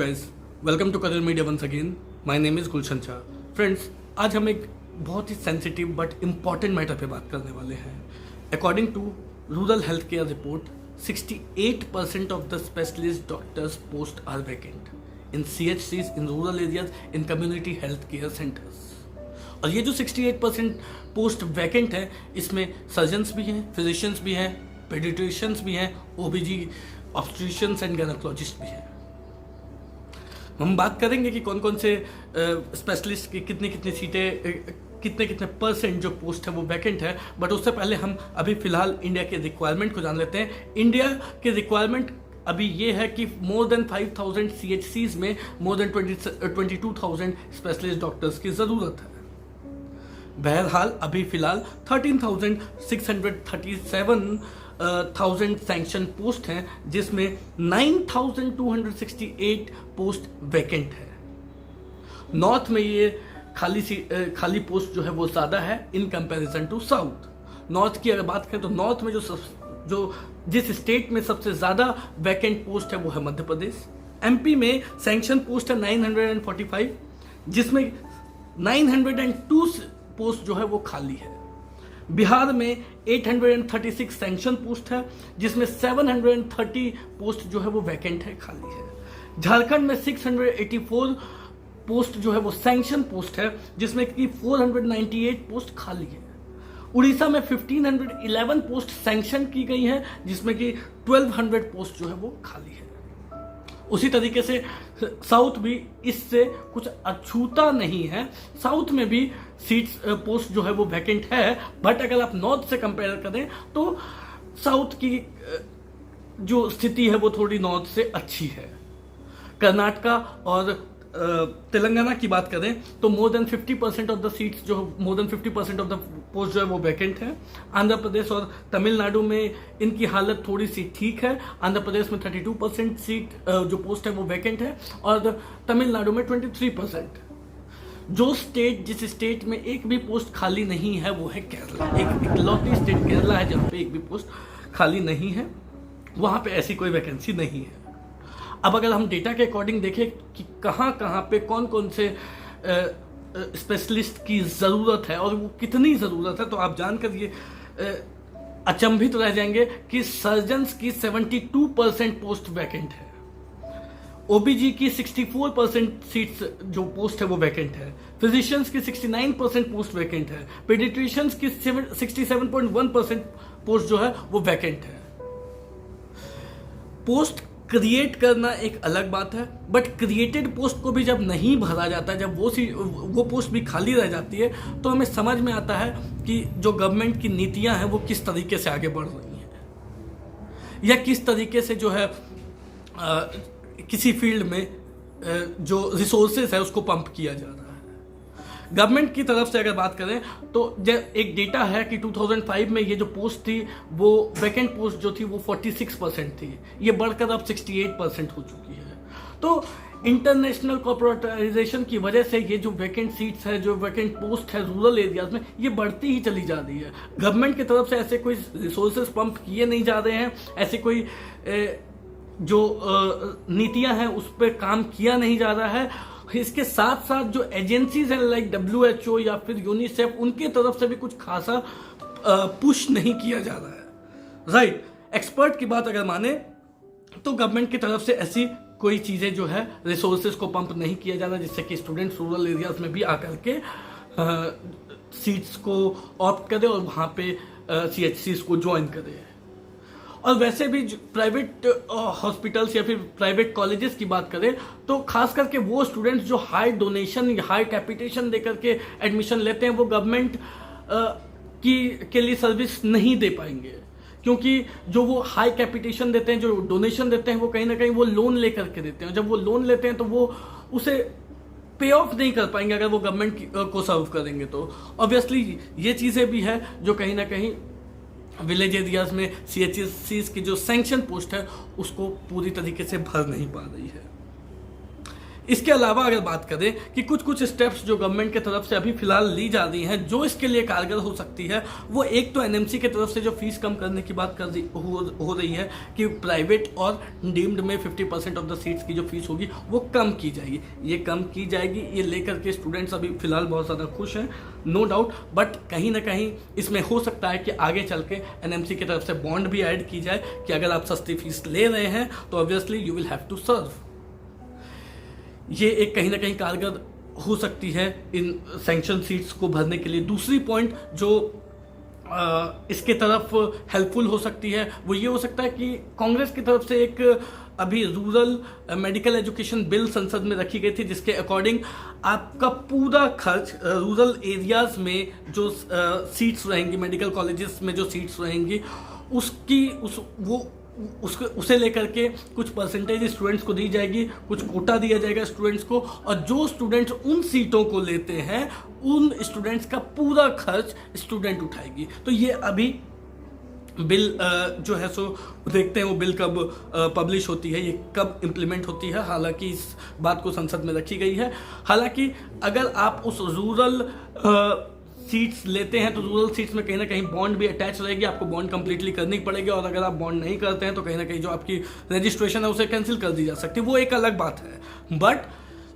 guys, welcome to Career Media once again. My name is Gulshan Shah. Friends, आज हम एक बहुत ही सेंसिटिव बट इम्पॉर्टेंट मैटर पे बात करने वाले हैं. According to rural health care report, 68% of the specialist doctors post are vacant in CHCs, in rural areas, in community health care centers. और ये जो 68% पोस्ट वैकेंट है, इसमें सर्जन्स भी हैं, फिजिशियंस भी हैं, पेडिट्रिशियंस भी हैं, OBG ऑब्स्ट्रिशियंस एंड गायनेकोलॉजिस्ट भी हैं. हम बात करेंगे कि कौन कौन से स्पेशलिस्ट की कितनी कितनी सीटें, कितने कितने परसेंट जो पोस्ट है वो वैकेंट है. बट उससे पहले हम अभी फिलहाल इंडिया के रिक्वायरमेंट को जान लेते हैं. इंडिया के रिक्वायरमेंट अभी ये है कि मोर देन 5,000 CHCs में मोर देन 22,000 स्पेशलिस्ट डॉक्टर्स की ज़रूरत है. बहरहाल अभी फिलहाल 13,637,000 सैंक्शन पोस्ट हैं, जिसमें 9,268 पोस्ट वैकेंट है. नॉर्थ में ये खाली पोस्ट जो है वो ज़्यादा है in comparison to south. North की अगर बात करें तो नॉर्थ में जिस स्टेट में सबसे ज़्यादा वैकेंट पोस्ट है वो है मध्य प्रदेश. MP में सैंक्शन पोस्ट है 945, जिसमें 902 पोस्ट जो है वो खाली है. बिहार में 836 सैंक्शन पोस्ट है, जिसमें 730 पोस्ट जो है वो वैकेंट है, खाली है. झारखंड में 684 पोस्ट जो है वो सैंक्शन पोस्ट है, जिसमें कि 498 पोस्ट खाली है. उड़ीसा में 1511 पोस्ट सैंक्शन की गई है, जिसमें कि 1200 पोस्ट जो है वो खाली है. उसी तरीके से साउथ भी इससे कुछ अछूता नहीं है. साउथ में भी सीट्स पोस्ट जो है वो वैकेंट है, बट अगर आप नॉर्थ से कंपेयर करें तो साउथ की जो स्थिति है वो थोड़ी नॉर्थ से अच्छी है. कर्नाटका और तेलंगाना की बात करें तो more than 50% of the seats more than 50% of the post जो है वो वैकेंट है. आंध्र प्रदेश और तमिलनाडु में इनकी हालत थोड़ी सी ठीक है. आंध्र प्रदेश में 32% सीट जो पोस्ट है वो वैकेंट है, और तमिलनाडु में 23%. जिस स्टेट में एक भी पोस्ट खाली नहीं है वो है केरला. एक इकलौती स्टेट केरला है जहाँ पे एक भी पोस्ट खाली नहीं है. वहाँ पे ऐसी कोई वैकेंसी नहीं है. अब अगर हम डेटा के अकॉर्डिंग देखें कि कहाँ कहाँ पे कौन कौन से स्पेशलिस्ट की ज़रूरत है और वो कितनी ज़रूरत है, तो आप जानकर ये अचंभित रह जाएंगे कि सर्जन्स की 72% पोस्ट वैकेंट है. OBG की 64% सीट्स जो पोस्ट है वो वैकेंट है. फिजिशियंस की 69% पोस्ट वैकेंट है. पेडिट्रिशियंस की 67.1% पोस्ट जो है वो वैकेंट है. पोस्ट क्रिएट करना एक अलग बात है, बट क्रिएटेड पोस्ट को भी जब नहीं भरा जाता है, जब वो पोस्ट भी खाली रह जाती है, तो हमें समझ में आता है कि जो गवर्नमेंट की नीतियां हैं वो किस तरीके से आगे बढ़ रही हैं, या किस तरीके से जो है किसी फील्ड में जो रिसोर्सेज है उसको पंप किया जा रहा है. गवर्नमेंट की तरफ से अगर बात करें तो एक डेटा है कि 2005 में ये जो पोस्ट थी वो वैकेंट पोस्ट जो थी वो 46% थी. ये बढ़कर अब 68% हो चुकी है. तो इंटरनेशनल कॉर्पोरेटाइजेशन की वजह से ये जो वैकेंट सीट्स है, जो वैकेंट पोस्ट है रूरल एरियाज में, ये बढ़ती ही चली जा रही है. गवर्नमेंट की तरफ से ऐसे कोई रिसोर्सेज पंप किए नहीं जा रहे हैं, ऐसे कोई जो नीतियां हैं उस पर काम किया नहीं जा रहा है. इसके साथ साथ जो एजेंसीज हैं लाइक WHO या फिर यूनिसेफ, उनकी तरफ से भी कुछ खासा पुश नहीं किया जा रहा है. राइट. एक्सपर्ट की बात अगर माने तो गवर्नमेंट की तरफ से ऐसी कोई चीज़ें जो है रिसोर्सेज को पंप नहीं किया जा रहा, जिससे कि स्टूडेंट्स रूरल एरियाज में भी आकर के सीट्स को ऑप्ट करें और वहाँ पे CHCs को ज्वाइन करें. और वैसे भी प्राइवेट हॉस्पिटल्स या फिर प्राइवेट कॉलेजेस की बात करें तो खास करके वो स्टूडेंट्स जो हाई डोनेशन या हाई कैपिटेशन देकर के एडमिशन लेते हैं, वो गवर्नमेंट के लिए सर्विस नहीं दे पाएंगे, क्योंकि जो वो हाई कैपिटेशन देते हैं, जो डोनेशन देते हैं, वो कहीं ना कहीं वो लोन लेकर के देते हैं. जब वो लोन लेते हैं तो वो उसे पे ऑफ नहीं कर पाएंगे अगर वो गवर्नमेंट को सर्व करेंगे. तो ऑब्वियसली ये चीज़ें भी है जो कहीं ना कहीं विलेज एरियाज में CHCs की जो सैंक्शन पोस्ट है उसको पूरी तरीके से भर नहीं पा रही है. इसके अलावा अगर बात करें कि कुछ कुछ स्टेप्स जो गवर्नमेंट की तरफ से अभी फिलहाल ली जा रही हैं जो इसके लिए कारगर हो सकती है, वो एक तो एनएमसी की तरफ से जो फीस कम करने की बात हो रही है कि प्राइवेट और डीम्ड में 50% ऑफ द सीट्स की जो फीस होगी वो कम की जाएगी। ये कम की जाएगी, ये लेकर के स्टूडेंट्स अभी फिलहाल बहुत ज़्यादा खुश हैं, नो डाउट। बट कहीं ना कहीं इसमें हो सकता है कि आगे चल के एनएमसी की तरफ से बॉन्ड भी ऐड की जाए कि अगर आप सस्ती फीस ले रहे हैं तो obviously you will have to serve. ये एक कहीं ना कहीं कारगर हो सकती है इन सैंक्शन सीट्स को भरने के लिए। दूसरी पॉइंट जो इसके तरफ हेल्पफुल हो सकती है वो ये हो सकता है कि कांग्रेस की तरफ से एक अभी रूरल मेडिकल एजुकेशन बिल संसद में रखी गई थी, जिसके अकॉर्डिंग आपका पूरा खर्च रूरल एरियाज में जो सीट्स रहेंगी, मेडिकल कॉलेजेस में जो सीट्स रहेंगी, उसे लेकर के कुछ परसेंटेज स्टूडेंट्स को दी जाएगी, कुछ कोटा दिया जाएगा स्टूडेंट्स को, और जो स्टूडेंट्स उन सीटों को लेते हैं उन स्टूडेंट्स का पूरा खर्च स्टूडेंट उठाएगी। तो ये अभी बिल जो है सो देखते हैं वो बिल कब पब्लिश होती है, ये कब इम्प्लीमेंट होती है। हालांकि इस बात को संसद में रखी गई है। हालांकि अगर आप उस रूरल सीट्स लेते हैं तो रूरल सीट्स में कहीं ना कहीं बॉन्ड भी अटैच रहेगी, आपको बॉन्ड कंप्लीटली करनी पड़ेगी, और अगर आप बॉन्ड नहीं करते हैं तो कहीं ना कहीं जो आपकी रजिस्ट्रेशन है उसे कैंसिल कर दी जा सकती है, वो एक अलग बात है। बट